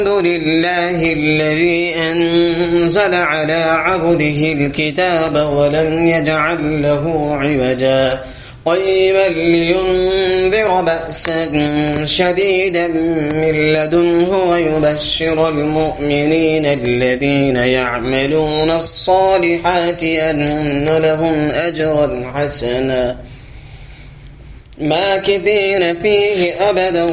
الحمد لله الذي أنزل على عبده الكتاب ولم يجعل له عوجا قيما لينذر بأسا شديدا من لدنه ويبشر المؤمنين الذين يعملون الصالحات أن لهم أجرا حسنا ماكثين فيه أبدا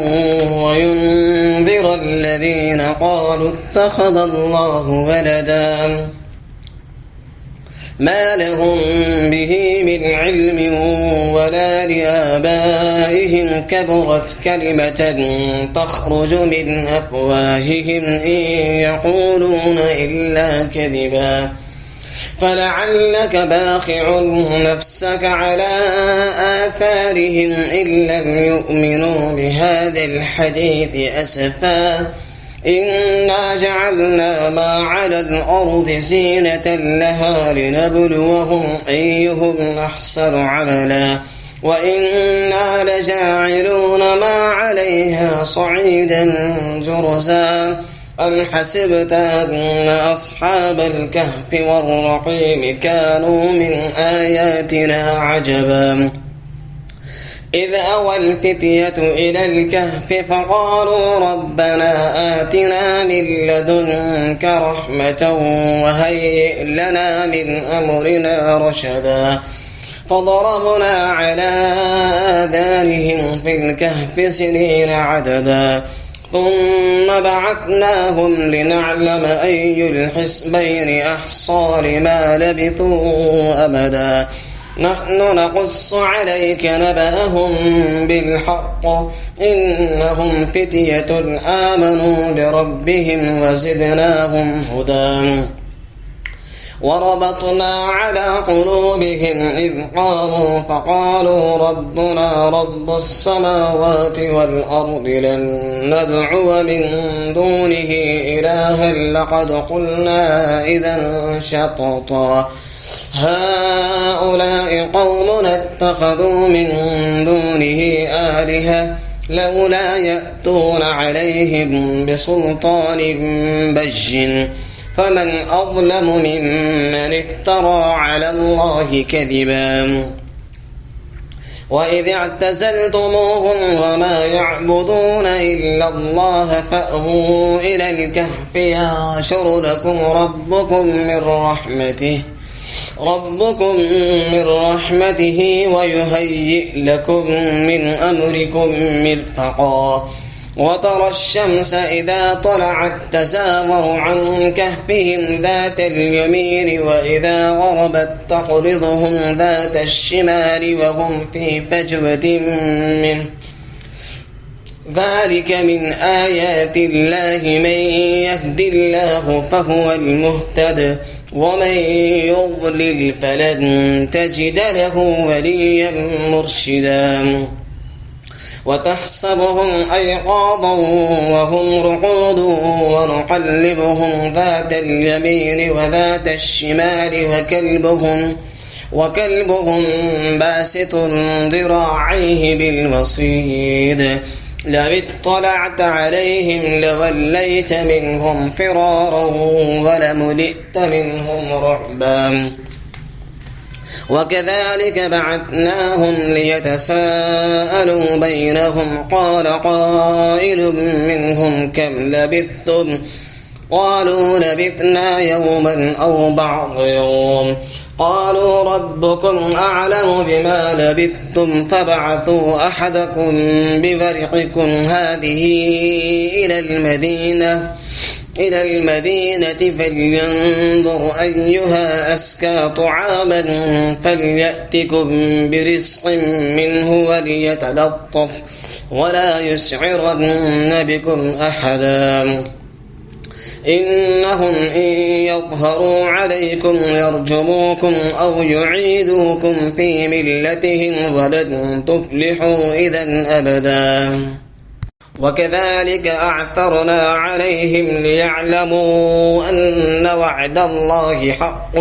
وينذر الذين قالوا اتخذ الله ولدا ما لهم به من علم ولا لآبائهم كبرت كلمة تخرج من أفواههم إن يقولون إلا كذبا فلعلك باخع نفسك على آثارهم إن لم يؤمنوا بهذا الحديث أسفا إنا جعلنا ما على الأرض زينة لها لنبلوهم أيهم أحسن عملا وإنا لجاعلون ما عليها صعيدا جرزا أم حسبت أن أصحاب الكهف والرقيم كانوا من آياتنا عجبا إذ أوى الفتية إلى الكهف فقالوا ربنا آتنا من لدنك رحمة وهيئ لنا من أمرنا رشدا فضربنا على آذانهم في الكهف سنين عددا ثم بعثناهم لنعلم أي الحزبين أحصى لما لبثوا أبدا نحن نقص عليك نبأهم بالحق إنهم فتية آمنوا بربهم وزدناهم هدى وربطنا على قلوبهم إذ قاموا فقالوا ربنا رب السماوات والأرض لن ندعو من دونه إلها لقد قلنا إذا شططا هؤلاء قومنا اتخذوا من دونه آلهة لولا يأتون عليهم بسلطان بين فمن أظلم ممن افترى على الله كذبا وإذ اعتزلتموهم وما يعبدون إلا الله فأووا إلى الكهف ينشر لكم ربكم من رحمته ويهيئ لكم من أمركم مرفقا وترى الشمس إذا طلعت تزاور عن كهفهم ذات اليمين وإذا غربت تقرضهم ذات الشمال وهم في فجوة منه ذلك من آيات الله من يهد الله فهو المهتد ومن يضلل فلن تجد له وليا مرشدا وتحسبهم أيقاظا وهم رقود ونقلبهم ذات اليمين وذات الشمال وكلبهم باسط ذراعيه بالوصيد لو اطلعت عليهم لوليت منهم فرارا ولملئت منهم رعبا وكذلك بعثناهم ليتساءلوا بينهم قال قائل منهم كم لبثتم قالوا لبثنا يوما أو بعض يوم قالوا ربكم أعلم بما لبثتم فابعثوا أحدكم بورقكم هذه إلى المدينة فلينظر أيها أزكى طعاما فليأتكم برزق منه وليتلطف ولا يسعرن بكم أحدا إنهم إن يظهروا عليكم يرجموكم أو يعيدوكم في ملتهم ولن تفلحوا إذا أبدا وكذلك أعثرنا عليهم ليعلموا أن وعد الله حق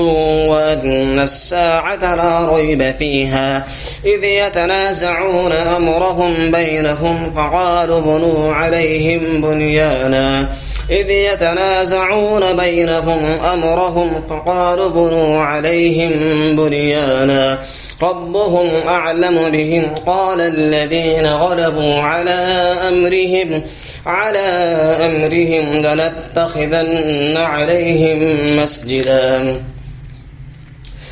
وأن الساعة لا ريب فيها إذ يتنازعون أمرهم بينهم فقالوا بنوا عليهم بنيانا إذ يتنازعون بينهم أمرهم فقالوا بنوا عليهم بنيانا ربهم أعلم بهم قال الذين غلبوا على أمرهم لنتخذن عليهم مسجدا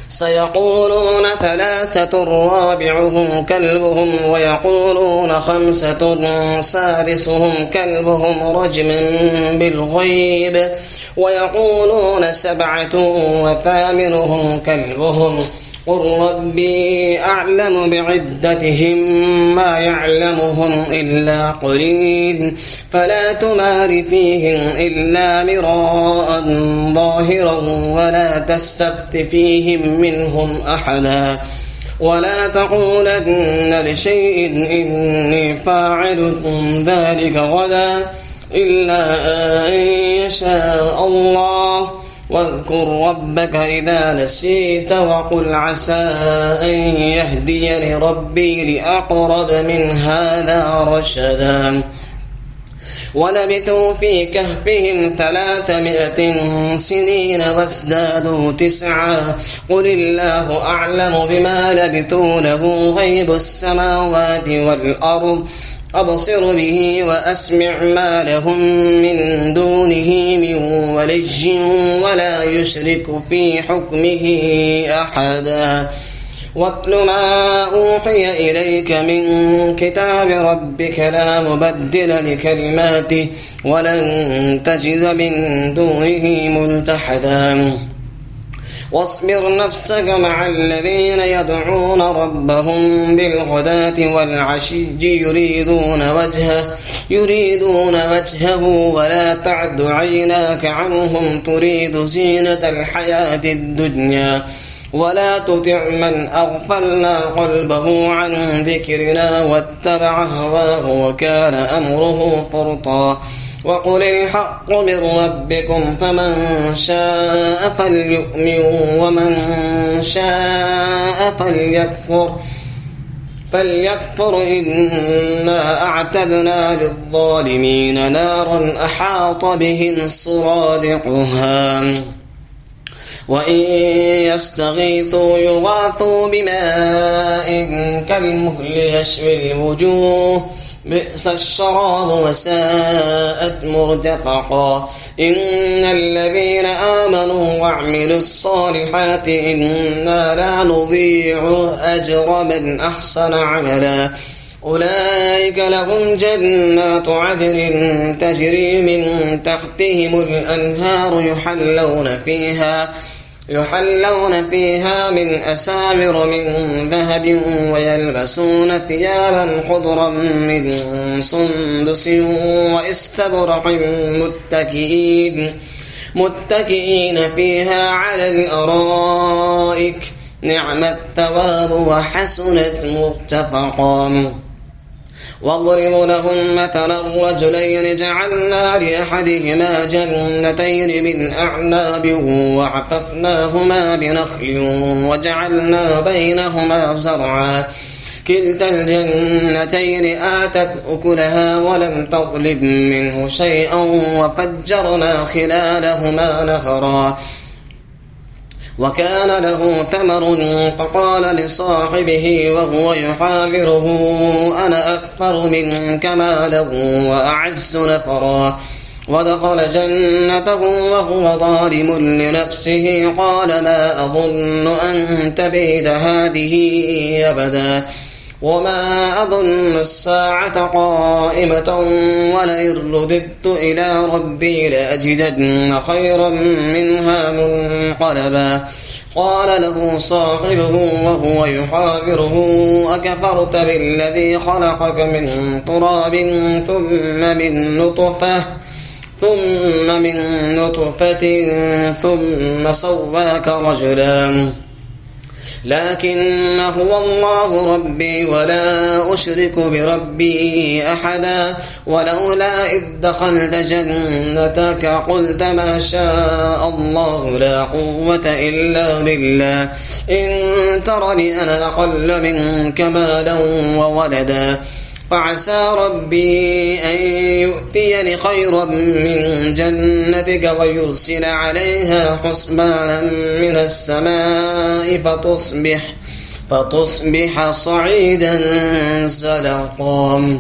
سيقولون ثلاثة رابعهم كلبهم ويقولون خمسة سادسهم كلبهم رجما بالغيب ويقولون سبعة وثامنهم كلبهم قل ربي أعلم بعدتهم ما يعلمهم إلا قليل فلا تمار فيهم إلا مراء ظاهرا ولا تستفت فيهم منهم أحدا ولا تقولن لشيء إني فاعل ذلك غدا إلا أن يشاء الله واذكر ربك إذا نسيت وقل عسى أن يهديني ربي لأقرب من هذا رشدا ولبثوا في كهفهم 300 سنين وازدادوا 9 قل الله أعلم بما لبثوا له غيب السماوات والأرض أبصر به وأسمع ما لهم من دونه من ولي ولا يشرك في حكمه أحدا واتل ما أوحي إليك من كتاب ربك لا مبدل لكلماته ولن تجد من دونه ملتحدا واصبر نفسك مع الذين يدعون ربهم بالغداة والعشي يريدون وجهه ولا تعد عيناك عنهم تريد زينة الحياة الدنيا ولا تطع من أغفلنا قلبه عن ذكرنا واتبع هواه وكان أمره فرطا وقل الحق من ربكم فمن شاء فليؤمن ومن شاء فليكفر إنا أعتدنا للظالمين نارا أحاط بهم سرادقها وإن يستغيثوا يغاثوا بماء كالمهل يشوي الوجوه بئس الشراب وساءت مرتفقا إن الذين آمنوا وعملوا الصالحات إنا لا نضيع أجر من أحسن عملا أولئك لهم جنات عدن تجري من تحتهم الأنهار يحلون فيها من أساور من ذهب ويلبسون ثيابا خضرا من سندس واستبرق متكئين فيها على الأرائك نعم الثواب وحسنت مرتفقا واضرب لهم مثلا الرجلين جعلنا لأحدهما جنتين من أعناب وحففناهما بنخل وجعلنا بينهما زرعا كلتا الجنتين آتت أكلها ولم تظلم منه شيئا وفجرنا خلالهما نهرا وكان له ثمر فقال لصاحبه وهو يحاوره أنا أكثر منك مالا وأعز نفرا ودخل جنته وهو ظالم لنفسه قال ما أظن أن تبيد هذه أبدا وما أظن الساعة قائمة ولئن رددت إلى ربي لأجدن خيرا منها منقلبا قال له صاحبه وهو يحاوره أكفرت بالذي خلقك من تراب ثم من نطفة ثم سواك رجلا لكن هو الله ربي ولا أشرك بربي أحدا ولولا إذ دخلت جنتك قلت ما شاء الله لا قوة إلا بالله إن ترني أنا أقل منك مالا وولدا فعسى ربي أن يؤتيني خيرا من جنتك ويرسل عليها حسبانا من السماء فتصبح صعيدا زلقا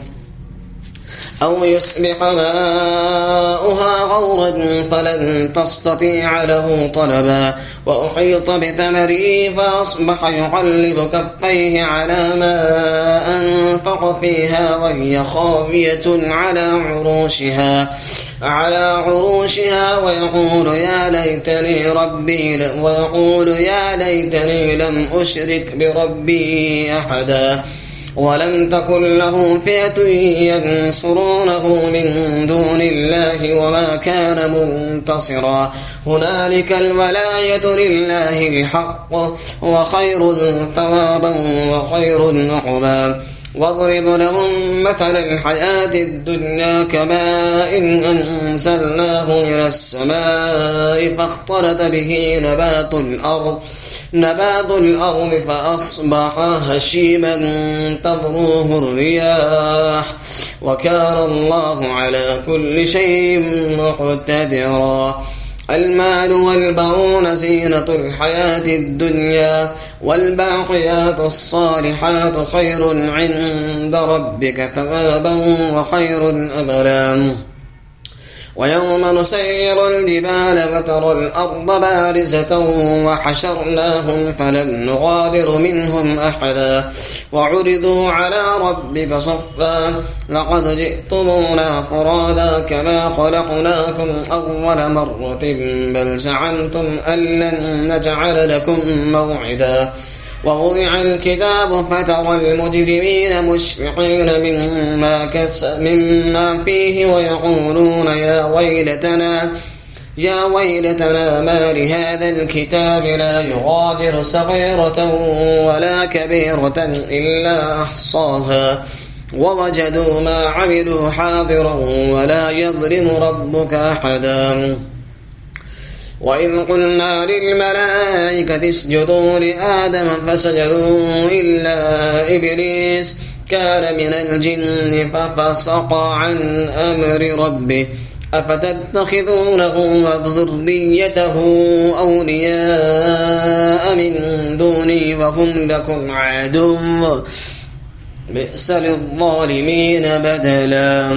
أو يصبح ماؤها غورا فلن تستطيع له طلبا وأحيط بثمره فأصبح يقلب كفيه على ما أنفق فيها وهي خاوية على عروشها ويقول يا ليتني لم أشرك بربي أحدا ولم تكن له فئة ينصرونه من دون الله وما كان منتصرا هنالك الولاية لله الحق وخير ثوابا وخير عقبا واضرب لهم مثل الحياة الدنيا كماء أنزلناه من السماء فاختلط به نبات الأرض فأصبح هشيما تذروه الرياح وكان الله على كل شيء مقتدرا المال والبنون زينة الحياة الدنيا والباقيات الصالحات خير عند ربك ثوابا وخير أملا ويوم نسير الجبال وترى الأرض بارزة وحشرناهم فلم نغادر منهم أحدا وعرضوا على ربك صفا لقد جئتمونا فرادا كما خلقناكم أول مرة بل زعمتم أن لن نجعل لكم موعدا ووضع الكتاب فترى المجرمين مشفقين مما فيه ويقولون يا ويلتنا ما لهذا الكتاب لا يغادر صغيرة ولا كبيرة إلا أحصاها ووجدوا ما عملوا حاضرا ولا يظلم ربك أحدا وإذ قلنا للملائكة اسجدوا لآدم فسجدوا إلا إبليس كان من الجن ففسق عن أمر ربه أفتتخذونه وذريته أولياء من دوني وهم لكم عدو بئس للظالمين بدلا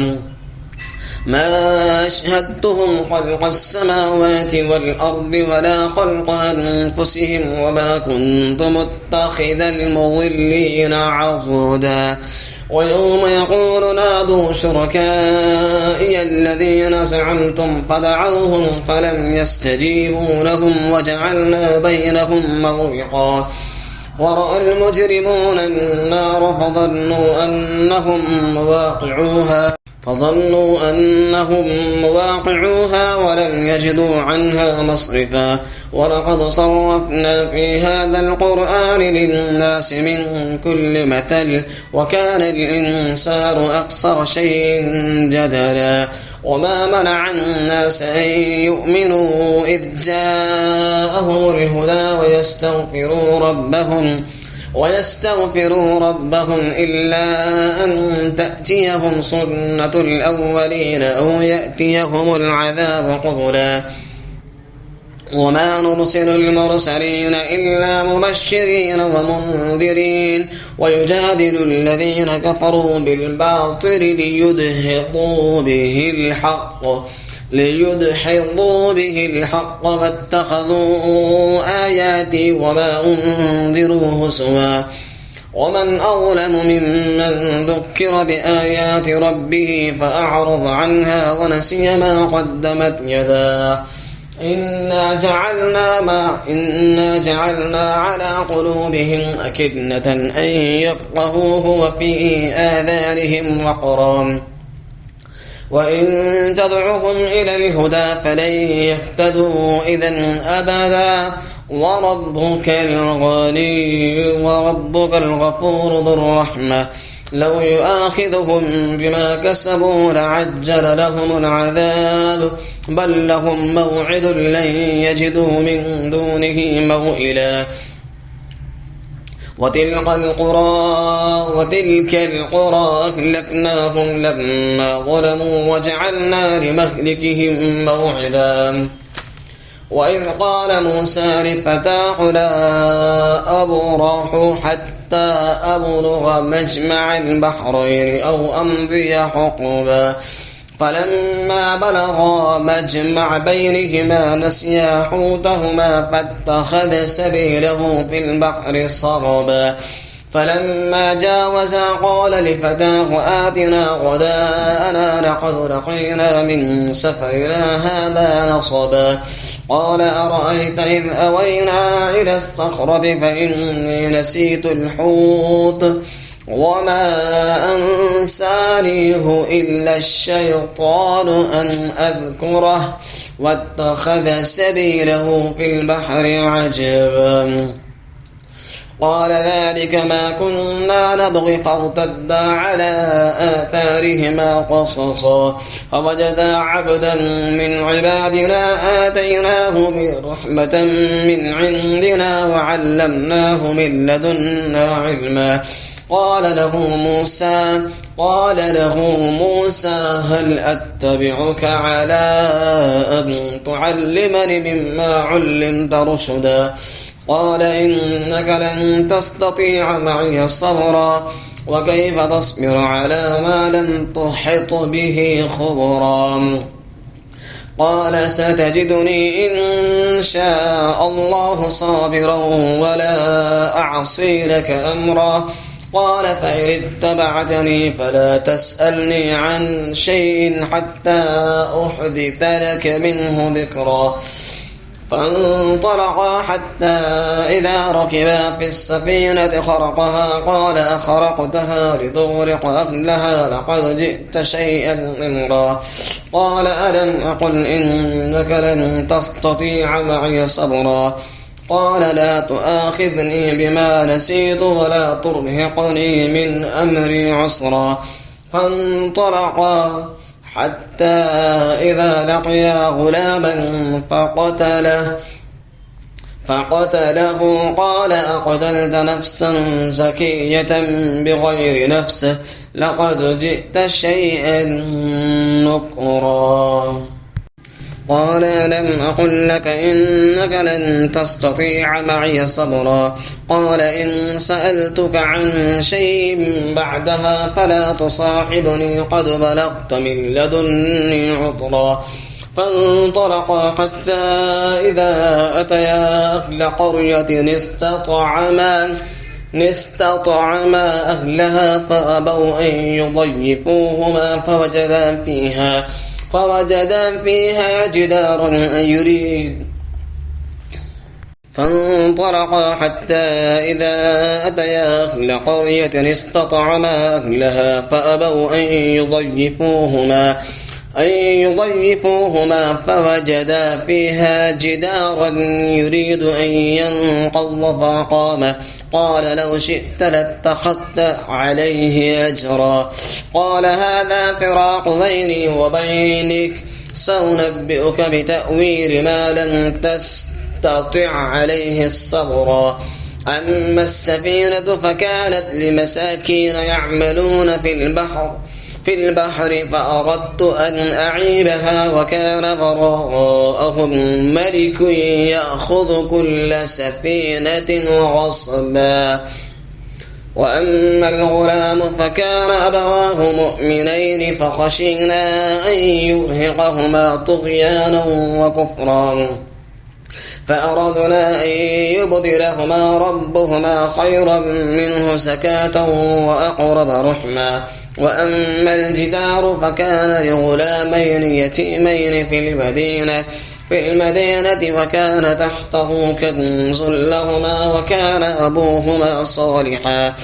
ما أشهدتهم خلق السماوات والأرض ولا خلق أنفسهم وما كنت متخذ المضلين عضدا ويوم يقول نادوا شركائي الذين زعمتم فدعوهم فلم يستجيبوا لهم وجعلنا بينهم موبقا ورأى المجرمون النار فظنوا أنهم مواقعوها ولم يجدوا عنها مصرفا ولقد صرفنا في هذا القرآن للناس من كل مثل وكان الإنسان أكثر شيء جدلا وما منع الناس أن يؤمنوا إذ جاءهم الهدى ويستغفروا ربهم إلا أن تأتيهم سنة الأولين أو يأتيهم العذاب قبلا وما نرسل المرسلين إلا مبشرين ومنذرين ويجادل الذين كفروا بالباطل ليدحضوا به الحق واتخذوا آياتي وما أنذروا هزوا ومن أظلم ممن ذكر بآيات ربه فأعرض عنها ونسي ما قدمت يداه إنا جعلنا على قلوبهم أكنة أن يفقهوه وفي آذانهم وقرا وإن تدعهم إلى الهدى فلن يهتدوا إذا أبدا وربك الغفور ذو الرحمة لو يؤاخذهم بما كسبوا لعجل لهم العذاب بل لهم موعد لن يجدوا من دونه موئلا وتلك القرى أهلكناهم لما ظلموا وجعلنا لمهلكهم موعدا وإذ قال موسى لفتاه لا أبرح حتى أبلغ مجمع البحرين أو أمضي حقبا فلما بلغا مجمع بينهما نسيا حوتهما فاتخذ سبيله في البحر سربا فلما جاوزا قال لفتاه آتنا غداءنا لقد لقينا من سفرنا هذا نصبا قال أرأيت إذ أوينا إلى الصخرة فإني نسيت الحوت وما أنسانيه إلا الشيطان أن أذكره واتخذ سبيله في البحر عجبا قال ذلك ما كنا نبغي فارتدا على آثارهما قصصا فوجدا عبدا من عبادنا آتيناه رحمة من عندنا وعلمناه من لدنا علما قال له موسى هل أتبعك على أن تعلمني مما علمت رشدا قال إنك لن تستطيع معي صبرا وكيف تصبر على ما لم تحط به خبرا قال ستجدني إن شاء الله صابرا ولا أعصي لك أمرا قال فإن اتبعتني فلا تسألني عن شيء حتى أحدث لك منه ذكرا فانطلقا حتى إذا ركبا في السفينة خرقها قال أخرقتها لتغرق أهلها لقد جئت شيئا إمرا قال ألم أقل إنك لن تستطيع معي صبرا قال لا تؤاخذني بما نسيت ولا ترهقني من أمري عسرا فانطلقا حتى إذا لقيا غلاما فقتله قال أقتلت نفسا زكية بغير نفس لقد جئت شيئا نكرا قال لم أقل لك إنك لن تستطيع معي صبرا قال إن سألتك عن شيء بعدها فلا تصاحبني قد بلغت من لدني عذرا فانطلقا حتى إذا أتيا أهل قرية استطعما أهلها فأبوا أن يضيفوهما فوجدا فيها جدارا يريد فانطلقا حتى إذا أتيا أهل قرية استطعما أهلها فأبوا أن يضيفوهما فوجدا فيها جدارا يريد أن ينقض فقام قال لو شئت لاتخذت عليه أجرا قال هذا فراق بيني وبينك سأنبئك بتأويل ما لم تستطع عليه الصبرا أما السفينة فكانت لمساكين يعملون في البحر فأردت أن أعيبها وكان وراءهم ملك يأخذ كل سفينة غصبا وأما الغلام فكان أبواه مؤمنين فخشينا أن يرهقهما طغيانا وكفرا فأردنا أن يبدلهما ربهما خيرا منه زكاة وأقرب رحما وأما الجدار فكان لغلامين يتيمين في المدينة وكان تحته كنز لهما وكان أبوهما صالحا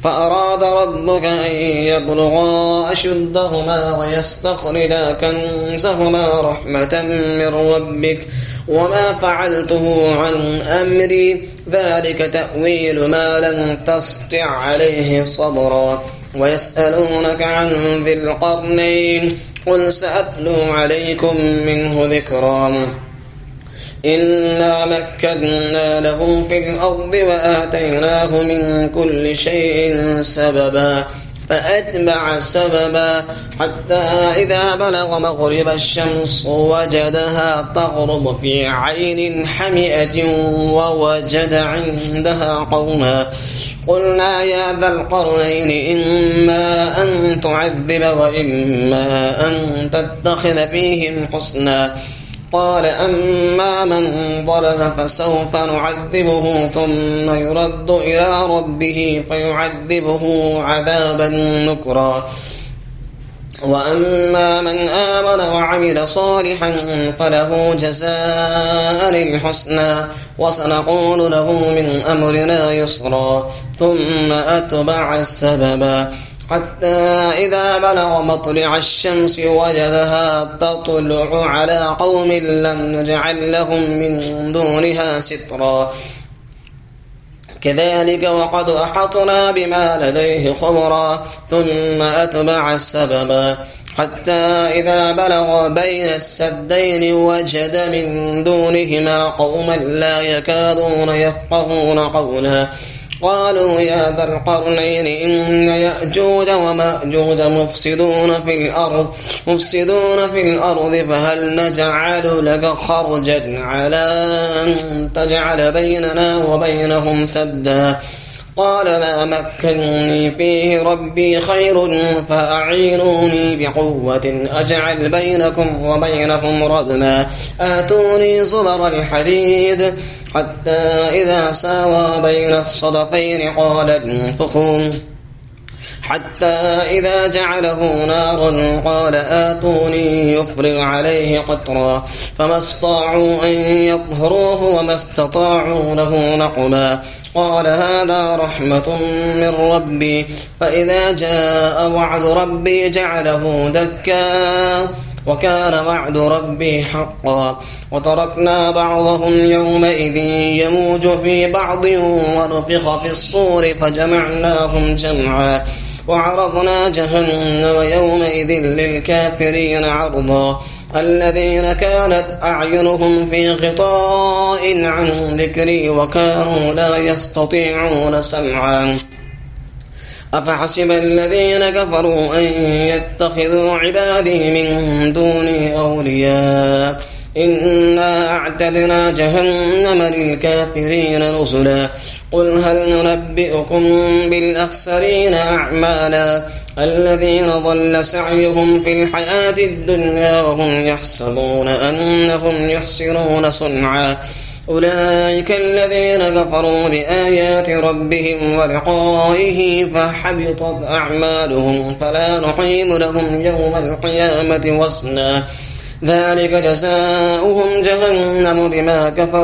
فأراد ربك أن يبلغا أشدهما ويستخرجا كنزهما رحمة من ربك وما فعلته عن أمري ذلك تأويل ما لم تستطع عليه صبرا ويسألونك عن ذي القرنين قل سأتلو عليكم منه ذكرا إنا مكنا له في الأرض وآتيناه من كل شيء سببا فأتبع سببا حتى إذا بلغ مغرب الشمس وجدها تغرب في عين حمئة ووجد عندها قوما قلنا يا ذا القرنين إما أن تعذب وإما أن تتخذ فيهم حسنا قال أما من ظلم فسوف نعذبه ثم يرد إلى ربه فيعذبه عذابا نكرا وأما من آمن وعمل صالحا فله جزاء الحسنى وسنقول له من أمرنا يسرا ثم أتبع السببا حتى إذا بلغ مطلع الشمس وجدها تطلع على قوم لم نجعل لهم من دونها سترا كذلك وقد أحطنا بما لديه خبرا ثم أتبع السببا حتى إذا بلغ بين السدين وجد من دونهما قوما لا يكادون يفقهون قولا قالوا يا ذا القرنين إن يأجوج ومأجوج مفسدون في الأرض فهل نجعل لك خرجا على أن تجعل بيننا وبينهم سدا قال ما مكنني فيه ربي خير فأعينوني بقوة أجعل بينكم وبينهم ردما آتوني زبر الحديد حتى إذا ساوى بين الصدفين قال انفخوا حتى إذا جعله نارا قال آتوني يفرغ عليه قطرا فما استطاعوا أن يظهروه وما استطاعوا له نقبا قال هذا رحمة من ربي فإذا جاء وعد ربي جعله دكا وكان وعد ربي حقا وتركنا بعضهم يومئذ يموج في بعض ونفخ في الصور فجمعناهم جمعا وعرضنا جهنم يومئذ للكافرين عرضا الذين كانت أعينهم في غطاء عن ذكري وكانوا لا يستطيعون سمعا أفحسب الذين كفروا أن يتخذوا عبادي من دوني أولياء إنا أعتدنا جهنم للكافرين نزلا قل هل ننبئكم بالأخسرين أعمالا الذين ضل سعيهم في الحياة الدنيا وهم يحسبون أنهم يحسنون صنعا أولئك الذين كفروا بآيات ربهم ولقائه فحبطت أعمالهم فلا نقيم لهم يوم القيامة وزنا ذلك جزاؤهم جهنم بما كفروا